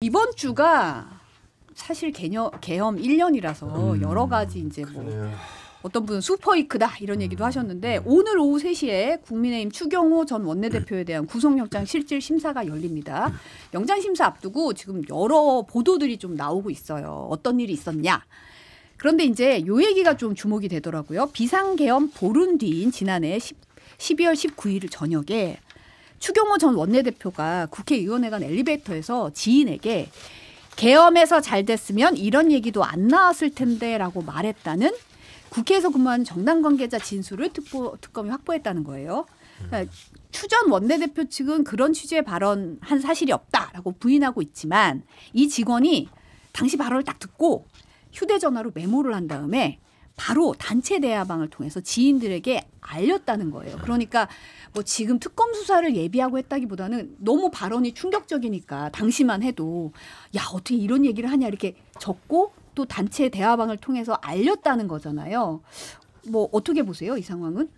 이번 주가 사실 개엄 1년이라서 여러 가지 이제 뭐 어떤 분은 슈퍼위크다 이런 얘기도 하셨는데 오늘 오후 3시에 국민의힘 추경호 전 원내대표에 대한 구속영장 실질 심사가 열립니다. 영장 심사 앞두고 지금 여러 보도들이 좀 나오고 있어요. 어떤 일이 있었냐. 그런데 이제 요 얘기가 좀 주목이 되더라고요. 비상계엄 보름 뒤인 지난해 12월 19일 저녁에 추경호 전 원내대표가 국회의원회관 엘리베이터에서 지인에게 계엄에서 잘 됐으면 이런 얘기도 안 나왔을 텐데라고 말했다는 국회에서 근무하는 정당 관계자 진술을 특검이 확보했다는 거예요. 그러니까 추 전 원내대표 측은 그런 취지의 발언한 사실이 없다라고 부인하고 있지만 이 직원이 당시 발언을 딱 듣고 휴대전화로 메모를 한 다음에 바로 단체 대화방을 통해서 지인들에게 알렸다는 거예요. 그러니까 뭐 지금 특검 수사를 예비하고 했다기보다는 너무 발언이 충격적이니까 당시만 해도 야 어떻게 이런 얘기를 하냐 이렇게 적고 또 단체 대화방을 통해서 알렸다는 거잖아요. 뭐 어떻게 보세요 이 상황은?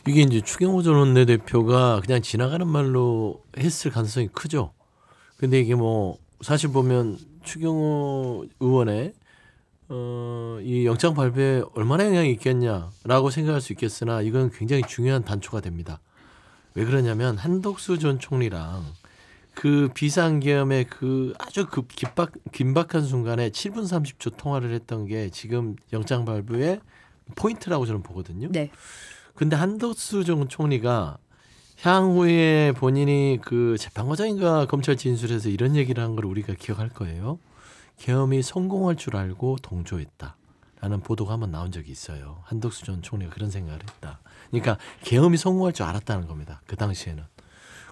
이게 이제 추경호 전 원내대표가 그냥 지나가는 말로 했을 가능성이 크죠. 근데 이게 뭐 사실 보면 추경호 의원의 이 영장 발부에 얼마나 영향이 있겠냐라고 생각할 수 있겠으나 이건 굉장히 중요한 단초가 됩니다. 왜 그러냐면 한덕수 전 총리랑 그 비상계엄의 그 아주 긴박한 순간에 7분 30초 통화를 했던 게 지금 영장 발부의 포인트라고 저는 보거든요. 네. 근데 한덕수 전 총리가 향후에 본인이 그 재판과장인가 검찰 진술에서 이런 얘기를 한 걸 우리가 기억할 거예요. 계엄이 성공할 줄 알고 동조했다라는 보도가 한번 나온 적이 있어요. 한덕수 전 총리가 그런 생각을 했다. 그러니까 계엄이 성공할 줄 알았다는 겁니다. 그 당시에는.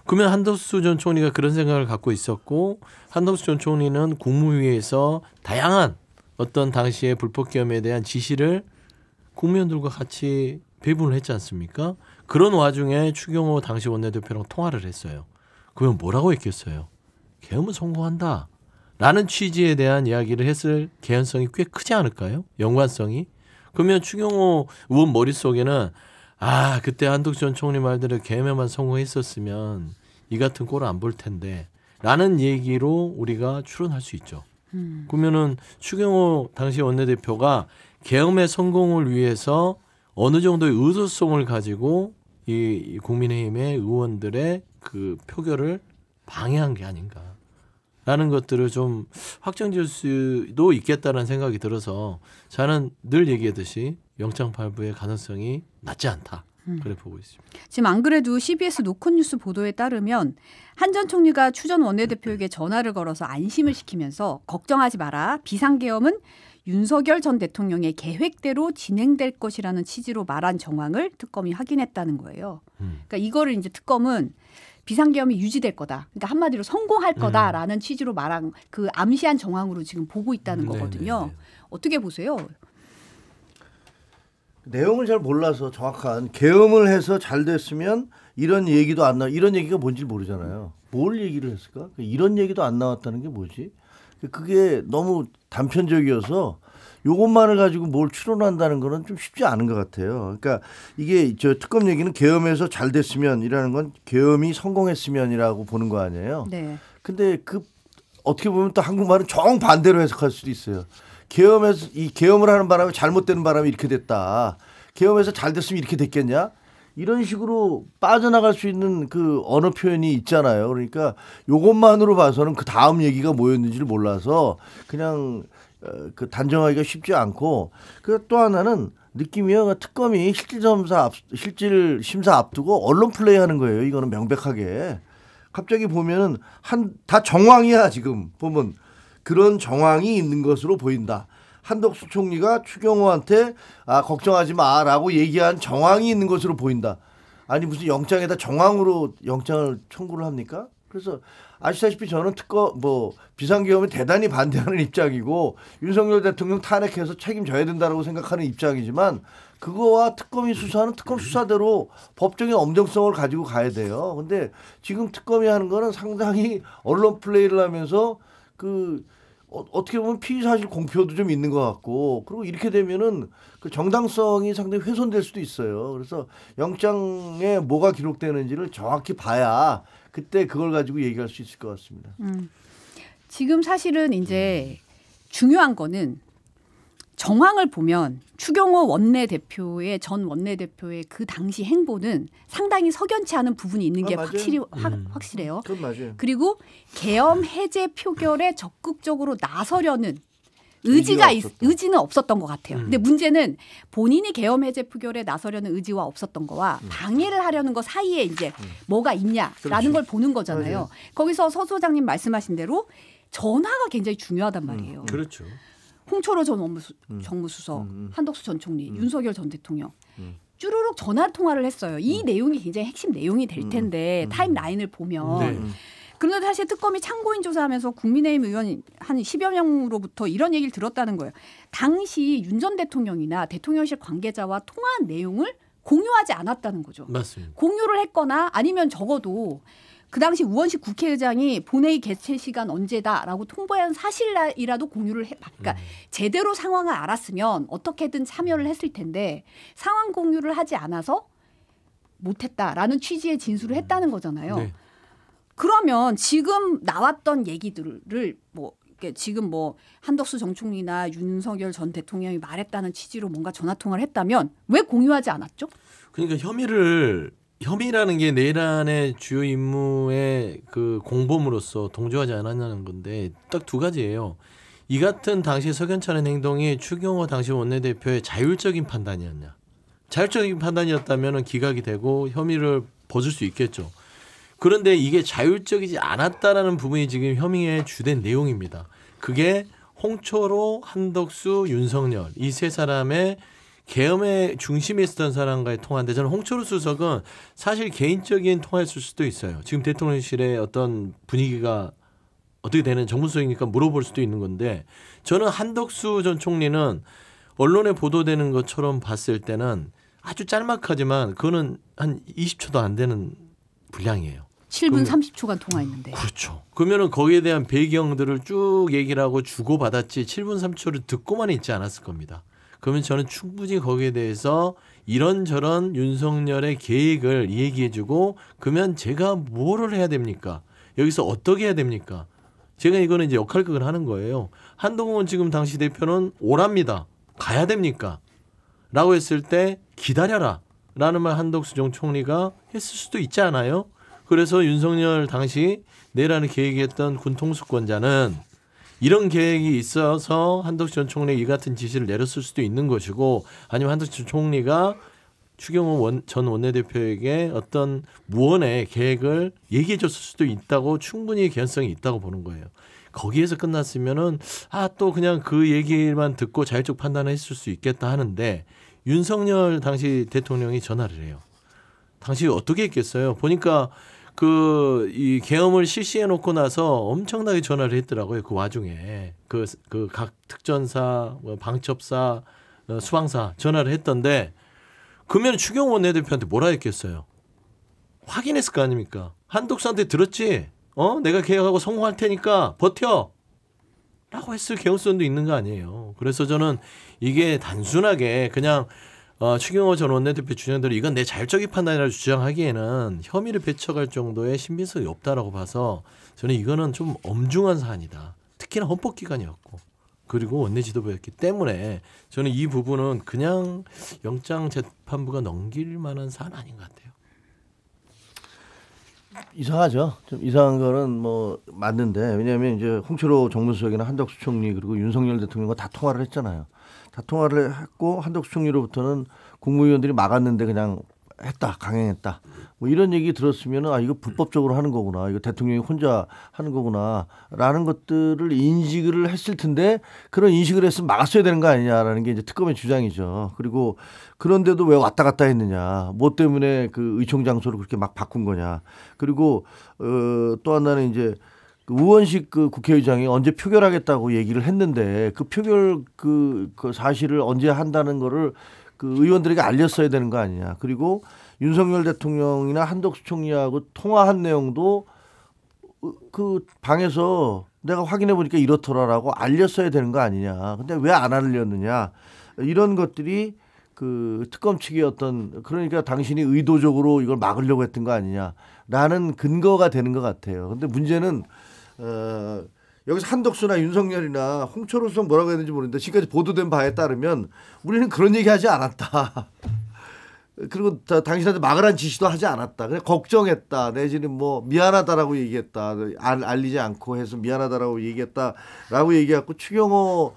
그러면 한덕수 전 총리가 그런 생각을 갖고 있었고 한덕수 전 총리는 국무회의에서 다양한 어떤 당시의 불법 계엄에 대한 지시를 국무위원들과 같이 배분을 했지 않습니까? 그런 와중에 추경호 당시 원내대표랑 통화를 했어요. 그러면 뭐라고 했겠어요? 계엄은 성공한다. 라는 취지에 대한 이야기를 했을 개연성이 꽤 크지 않을까요? 연관성이. 그러면 추경호 의원 머릿속에는 아 그때 한덕수 전 총리 말대로 계엄에만 성공했었으면 이 같은 꼴을 안 볼 텐데 라는 얘기로 우리가 추론할 수 있죠. 그러면은 추경호 당시 원내대표가 계엄의 성공을 위해서 어느 정도의 의도성을 가지고 이 국민의힘의 의원들의 그 표결을 방해한 게 아닌가. 라는 것들을 좀 확정지을 수도 있겠다는 생각이 들어서 저는 늘 얘기하듯이 영장 발부의 가능성이 낮지 않다. 그래 보고 있습니다. 지금 안 그래도 CBS 노컷뉴스 보도에 따르면 한 전 총리가 추 전 원내대표에게 전화를 걸어서 안심을 시키면서 걱정하지 마라. 비상계엄은 윤석열 전 대통령의 계획대로 진행될 것이라는 취지로 말한 정황을 특검이 확인했다는 거예요. 그러니까 이거를 이제 특검은 비상계엄이 유지될 거다. 그러니까 한마디로 성공할 거다라는 취지로 말한 그 암시한 정황으로 지금 보고 있다는 거거든요. 네네네. 어떻게 보세요? 내용을 잘 몰라서 정확한 계엄을 해서 잘 됐으면 이런 얘기도 안 나. 이런 얘기가 뭔지 모르잖아요. 뭘 얘기를 했을까? 이런 얘기도 안 나왔다는 게 뭐지? 그게 너무 단편적이어서 요것만을 가지고 뭘 추론한다는 거는 좀 쉽지 않은 것 같아요. 그러니까 이게 저 특검 얘기는 계엄에서 잘 됐으면이라는 건 계엄이 성공했으면이라고 보는 거 아니에요. 네. 근데 그 어떻게 보면 또 한국말은 정반대로 해석할 수도 있어요. 계엄에서 이 계엄을 하는 바람에 잘못되는 바람에 이렇게 됐다. 계엄에서 잘 됐으면 이렇게 됐겠냐? 이런 식으로 빠져나갈 수 있는 그 언어 표현이 있잖아요. 그러니까 요것만으로 봐서는 그 다음 얘기가 뭐였는지를 몰라서 그냥 그 단정하기가 쉽지 않고 그 또 하나는 느낌이요. 특검이 실질 심사 앞두고 언론 플레이하는 거예요. 이거는 명백하게. 갑자기 보면은 다 정황이야 지금 보면 그런 정황이 있는 것으로 보인다. 한덕수 총리가 추경호한테 걱정하지 마라고 얘기한 정황이 있는 것으로 보인다. 아니 무슨 영장에다 정황으로 영장을 청구를 합니까? 그래서 아시다시피 저는 비상계엄에 대단히 반대하는 입장이고 윤석열 대통령 탄핵해서 책임져야 된다고 생각하는 입장이지만 그거와 특검이 수사는 특검 수사대로 법적인 엄정성을 가지고 가야 돼요. 근데 지금 특검이 하는 거는 상당히 언론 플레이를 하면서 어떻게 보면 피의사실 공표도 좀 있는 것 같고 그리고 이렇게 되면은 그 정당성이 상당히 훼손될 수도 있어요. 그래서 영장에 뭐가 기록되는지를 정확히 봐야 그때 그걸 가지고 얘기할 수 있을 것 같습니다. 지금 사실은 이제 중요한 거는 정황을 보면 추경호 원내대표의 전 원내대표의 그 당시 행보는 상당히 석연치 않은 부분이 있는 게 확실해요. 그건 맞아요. 그리고 계엄 해제 표결에 적극적으로 나서려는 의지는 없었던 것 같아요. 근데 문제는 본인이 계엄 해제 표결에 나서려는 의지와 없었던 거와 방해를 하려는 거 사이에 이제 뭐가 있냐라는 걸 보는 거잖아요. 맞아요. 거기서 서 소장님 말씀하신 대로 전화가 굉장히 중요하단 말이에요. 그렇죠. 홍철호 전 정무수석, 한덕수 전 총리, 윤석열 전 대통령 쭈루룩 전화 통화를 했어요. 이 내용이 굉장히 핵심 내용이 될 텐데 타임라인을 보면. 네. 그런데 사실 특검이 참고인 조사하면서 국민의힘 의원 한 10여 명으로부터 이런 얘기를 들었다는 거예요. 당시 윤 전 대통령이나 대통령실 관계자와 통화한 내용을 공유하지 않았다는 거죠. 맞습니다. 공유를 했거나 아니면 적어도 그 당시 우원식 국회의장이 본회의 개최 시간 언제다라고 통보한 사실이라도 공유를 그러니까 제대로 상황을 알았으면 어떻게든 참여를 했을 텐데 상황 공유를 하지 않아서 못했다라는 취지의 진술을 했다는 거잖아요. 네. 그러면 지금 나왔던 얘기들을 지금 한덕수 전 총리나 윤석열 전 대통령이 말했다는 취지로 뭔가 전화 통화를 했다면 왜 공유하지 않았죠? 그러니까 혐의라는 게 내란의 주요 임무의 그 공범으로서 동조하지 않았냐는 건데 딱 두 가지예요. 이 같은 당시 석연치 않은 행동이 추경호 당시 원내대표의 자율적인 판단이었냐. 자율적인 판단이었다면 기각이 되고 혐의를 벗을 수 있겠죠. 그런데 이게 자율적이지 않았다라는 부분이 지금 혐의의 주된 내용입니다. 그게 홍철호, 한덕수, 윤석열 이 세 사람의 계엄의 중심에 있었던 사람과의 통화인데 저는 홍철호 수석은 사실 개인적인 통화였을 수도 있어요. 지금 대통령실의 어떤 분위기가 어떻게 되는 정무수석이니까 물어볼 수도 있는 건데 저는 한덕수 전 총리는 언론에 보도되는 것처럼 봤을 때는 아주 짤막하지만 그거는 한 20초도 안 되는 분량이에요. 7분 30초간 통화했는데. 그렇죠. 그러면은 거기에 대한 배경들을 쭉 얘기를 하고 주고받았지 7분 30초를 듣고만 있지 않았을 겁니다. 그러면 저는 충분히 거기에 대해서 이런저런 윤석열의 계획을 얘기해주고 그러면 제가 뭐를 해야 됩니까? 여기서 어떻게 해야 됩니까? 제가 이거는 이제 역할극을 하는 거예요. 한동훈 지금 당시 대표는 오랍니다. 가야 됩니까? 라고 했을 때 기다려라 라는 말 한덕수 전 총리가 했을 수도 있지 않아요? 그래서 윤석열 당시 내란을 계획했던 군통수권자는 이런 계획이 있어서 한덕수 전 총리 이 같은 지시를 내렸을 수도 있는 것이고 아니면 한덕수 총리가 추경호 전 원내대표에게 어떤 무언의 계획을 얘기해 줬을 수도 있다고 충분히 개연성이 있다고 보는 거예요. 거기에서 끝났으면은 또 그냥 그 얘기만 듣고 자율적 판단을 했을 수 있겠다 하는데 윤석열 당시 대통령이 전화를 해요. 당시 어떻게 했겠어요? 보니까 이 계엄을 실시해 놓고 나서 엄청나게 전화를 했더라고요. 그 와중에 그 각 특전사, 방첩사, 수방사 전화를 했던데 그러면 추경호 원내대표한테 뭐라 했겠어요? 확인했을 거 아닙니까? 한독수한테 들었지? 내가 계획하고 성공할 테니까 버텨! 라고 했을 개연성도 있는 거 아니에요. 그래서 저는 이게 단순하게 그냥 추경호 전 원내대표 주장대로 이건 내 자율적인 판단이라고 주장하기에는 혐의를 배척할 정도의 신빙성이 없다라고 봐서 저는 이거는 좀 엄중한 사안이다. 특히나 헌법기관이었고 그리고 원내 지도부였기 때문에 저는 이 부분은 그냥 영장재판부가 넘길 만한 사안 아닌 것 같아요. 이상하죠. 좀 이상한 거는 맞는데 왜냐하면 이제 홍철호 정무수석이나 한덕수 총리 그리고 윤석열 대통령과 다 통화를 했잖아요. 다 통화를 했고 한덕수 총리로부터는 국무위원들이 막았는데 그냥 했다, 강행했다. 이런 얘기 들었으면은 이거 불법적으로 하는 거구나. 이거 대통령이 혼자 하는 거구나라는 것들을 인식을 했을 텐데 그런 인식을 했으면 막았어야 되는 거 아니냐라는 게 이제 특검의 주장이죠. 그리고 그런데도 왜 왔다 갔다 했느냐. 뭐 때문에 그 의총 장소를 그렇게 막 바꾼 거냐. 그리고 또 하나는 이제 우원식 그 국회의장이 언제 표결하겠다고 얘기를 했는데 그 표결 그 사실을 언제 한다는 거를 그 의원들에게 알렸어야 되는 거 아니냐. 그리고 윤석열 대통령이나 한덕수 총리하고 통화한 내용도 그 방에서 내가 확인해 보니까 이렇더라라고 알렸어야 되는 거 아니냐. 근데 왜 안 알렸느냐. 이런 것들이 그 특검 측의 그러니까 당신이 의도적으로 이걸 막으려고 했던 거 아니냐라는 근거가 되는 것 같아요. 근데 문제는 여기서 한덕수나 윤석열이나 홍철호 수석 뭐라고 했는지 모르겠는데 지금까지 보도된 바에 따르면 우리는 그런 얘기하지 않았다. 그리고 당신한테 막으란 지시도 하지 않았다. 그냥 걱정했다. 내지는 뭐 미안하다라고 얘기했다. 알리지 않고 해서 미안하다라고 얘기했다라고 얘기했고 추경호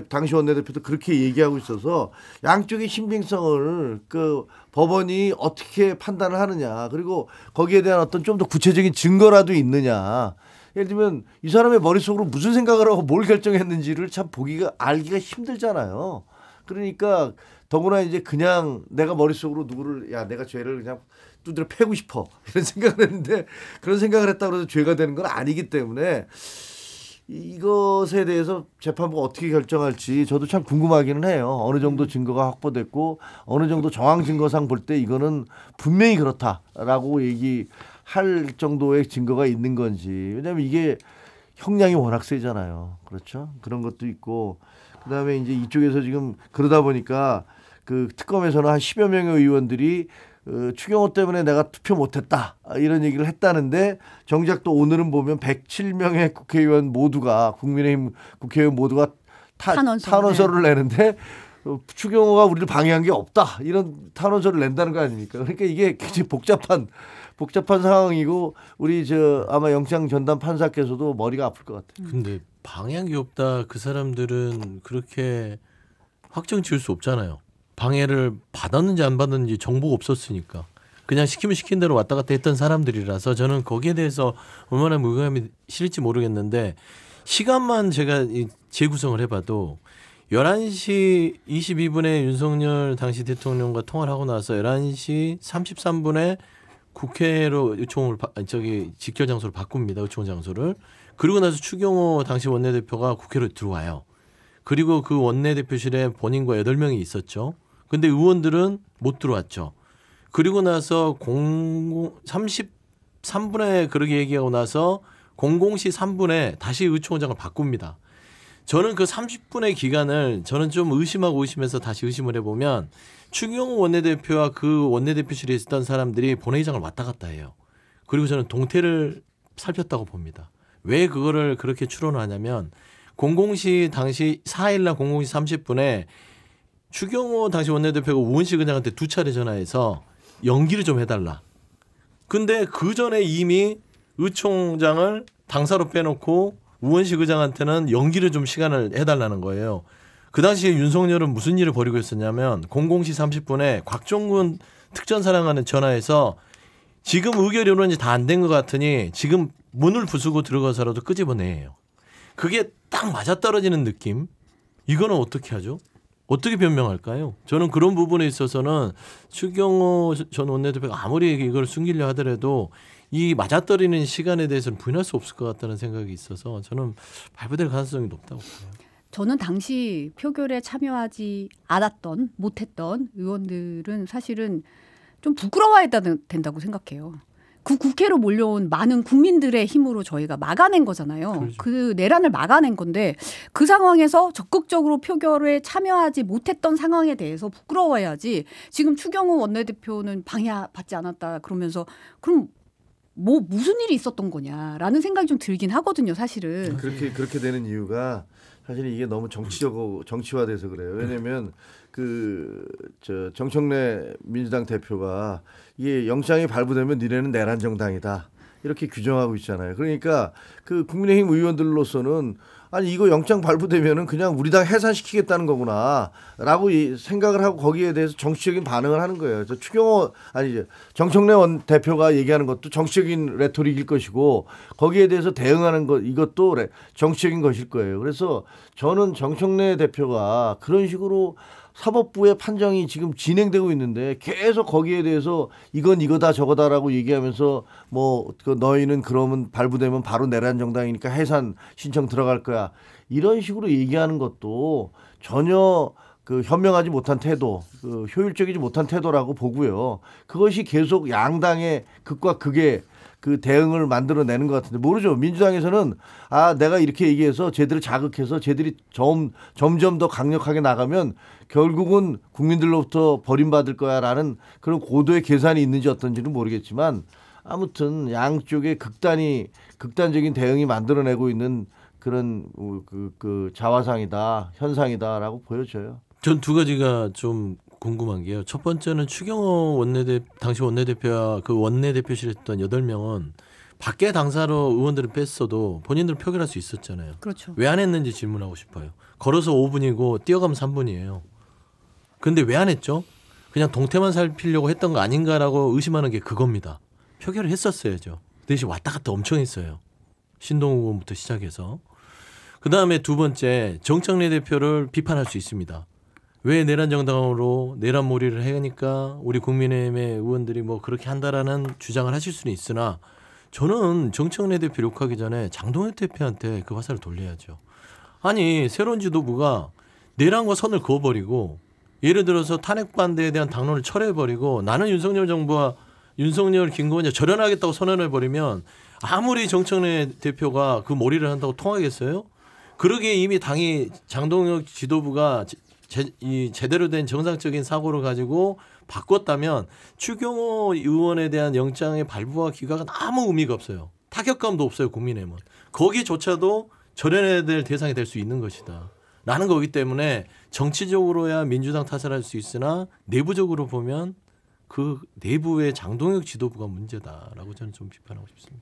당시 원내대표도 그렇게 얘기하고 있어서 양쪽의 신빙성을 그 법원이 어떻게 판단을 하느냐 그리고 거기에 대한 어떤 좀 더 구체적인 증거라도 있느냐. 예를 들면 이 사람의 머릿속으로 무슨 생각을 하고 뭘 결정했는지를 참 알기가 힘들잖아요. 그러니까 더구나 이제 그냥 내가 머릿속으로 누구를 내가 죄를 그냥 두드려 패고 싶어 이런 생각을 했는데 그런 생각을 했다고 해서 죄가 되는 건 아니기 때문에 이것에 대해서 재판부가 어떻게 결정할지 저도 참 궁금하기는 해요. 어느 정도 증거가 확보됐고 어느 정도 정황 증거상 볼 때 이거는 분명히 그렇다라고 얘기할 정도의 증거가 있는 건지. 왜냐하면 이게 형량이 워낙 세잖아요. 그렇죠? 그런 것도 있고 그다음에 이제 이쪽에서 지금 그러다 보니까 그 특검에서는 한 10여 명의 의원들이 추경호 때문에 내가 투표 못했다 이런 얘기를 했다는데 정작 또 오늘은 보면 107명의 국회의원 모두가 국민의힘 국회의원 모두가 탄원서를 내는데 추경호가 우리를 방해한 게 없다 이런 탄원서를 낸다는 거 아닙니까? 그러니까 이게 굉장히 복잡한 상황이고 우리 아마 영장 전담 판사께서도 머리가 아플 것 같아요. 근데 방해한 게 없다 그 사람들은 그렇게 확정 지을 수 없잖아요. 방해를 받았는지 안 받았는지 정보가 없었으니까 그냥 시키면 시킨 대로 왔다 갔다 했던 사람들이라서 저는 거기에 대해서 얼마나 무감이 실을지 모르겠는데 시간만 제가 재구성을 해봐도 11시 22분에 윤석열 당시 대통령과 통화를 하고 나서 11시 33분에 국회로 직결 장소를 바꿉니다. 의총 장소를. 그리고 나서 추경호 당시 원내대표가 국회로 들어와요. 그리고 그 원내대표실에 본인과 8명이 있었죠. 근데 의원들은 못 들어왔죠. 그리고 나서 33분에 그렇게 얘기하고 나서 00시 3분에 다시 의총장을 바꿉니다. 저는 그 30분의 기간을 저는 좀 의심해서 다시 의심을 해보면 추경호 원내대표와 그 원내대표실에 있었던 사람들이 본회의장을 왔다 갔다 해요. 그리고 저는 동태를 살폈다고 봅니다. 왜 그거를 그렇게 추론을 하냐면 00시 당시 4일날 00시 30분에 추경호 당시 원내대표가 우원식 의장한테 2차례 전화해서 연기를 좀 해달라. 근데 그 전에 이미 의총장을 당사로 빼놓고 우원식 의장한테는 연기를 좀 시간을 해달라는 거예요. 그 당시에 윤석열은 무슨 일을 벌이고 있었냐면 00시 30분에 곽종근 특전사령관에 전화해서 지금 의결 이론이 다 안 된 것 같으니 지금 문을 부수고 들어가서라도 끄집어내요. 그게 딱 맞아떨어지는 느낌. 이거는 어떻게 하죠? 어떻게 변명할까요? 저는 그런 부분에 있어서는 추경호 전 원내대표가 아무리 이걸 숨기려 하더라도 이 맞아떨어지는 시간에 대해서는 부인할 수 없을 것 같다는 생각이 있어서 저는 발부될 가능성이 높다고 봐요. 저는 당시 표결에 참여하지 않았던 못했던 의원들은 사실은 좀 부끄러워야 된다고 생각해요. 그 국회로 몰려온 많은 국민들의 힘으로 저희가 막아낸 거잖아요. 그렇죠. 그 내란을 막아낸 건데 그 상황에서 적극적으로 표결에 참여하지 못했던 상황에 대해서 부끄러워해야지. 지금 추경호 원내대표는 방해받지 않았다 그러면서 그럼 뭐 무슨 일이 있었던 거냐라는 생각이 좀 들긴 하거든요, 사실은. 그렇게 되는 이유가 사실 이게 너무 정치화돼서 그래요. 왜냐하면 정청래 민주당 대표가 이게 영장이 발부되면 니네는 내란 정당이다 이렇게 규정하고 있잖아요. 그러니까 그 국민의힘 의원들로서는 아니 이거 영장 발부되면은 그냥 우리 당 해산시키겠다는 거구나라고 생각을 하고 거기에 대해서 정치적인 반응을 하는 거예요. 정청래 원 대표가 얘기하는 것도 정치적인 레토릭일 것이고 거기에 대해서 대응하는 것 이것도 정치적인 것일 거예요. 그래서 저는 정청래 대표가 그런 식으로 사법부의 판정이 지금 진행되고 있는데 계속 거기에 대해서 이건 이거다 저거다라고 얘기하면서 너희는 그러면 발부되면 바로 내란 정당이니까 해산 신청 들어갈 거야. 이런 식으로 얘기하는 것도 전혀 현명하지 못한 태도, 효율적이지 못한 태도라고 보고요. 그것이 계속 양당의 극과 극의 그 대응을 만들어내는 것 같은데 모르죠. 민주당에서는 내가 이렇게 얘기해서 쟤들을 자극해서 쟤들이 점점 더 강력하게 나가면 결국은 국민들로부터 버림받을 거야라는 그런 고도의 계산이 있는지 어떤지는 모르겠지만 아무튼 양쪽의 극단적인 대응이 만들어내고 있는 그런 그 자화상이다, 현상이다라고 보여져요. 전 두 가지가 좀 궁금한 게요. 첫 번째는 추경호 당시 원내대표와 그 원내대표실에 있던 8명은 밖에 당사로 의원들을 뺐어도 본인들은 표결할 수 있었잖아요. 그렇죠. 왜 안 했는지 질문하고 싶어요. 걸어서 5분이고 뛰어가면 3분이에요. 근데 왜 안 했죠? 그냥 동태만 살피려고 했던 거 아닌가라고 의심하는 게 그겁니다. 표결을 했었어야죠. 대신 왔다 갔다 엄청 했어요. 신동욱 의원부터 시작해서. 그다음에 두 번째, 정청래 대표를 비판할 수 있습니다. 왜 내란 정당으로 내란몰이를 하니까 우리 국민의힘의 의원들이 뭐 그렇게 한다라는 주장을 하실 수는 있으나 저는 정청래 대표 욕하기 전에 장동혁 대표한테 그 화살을 돌려야죠. 아니 새로운 지도부가 내란과 선을 그어버리고 예를 들어서 탄핵 반대에 대한 당론을 철회해버리고 나는 윤석열 정부와 윤석열 김건희 절연하겠다고 선언해버리면 아무리 정청래 대표가 그 몰이를 한다고 통하겠어요? 그러기에 이미 당이 장동혁 지도부가 제대로 된 정상적인 사고를 가지고 바꿨다면 추경호 의원에 대한 영장의 발부와 기각은 아무 의미가 없어요. 타격감도 없어요. 국민의힘은. 거기조차도 절연해야 될 대상이 될 수 있는 것이다. 라는 거기 때문에 정치적으로야 민주당 탓을 할 수 있으나 내부적으로 보면 그 내부의 장동혁 지도부가 문제다라고 저는 좀 비판하고 싶습니다.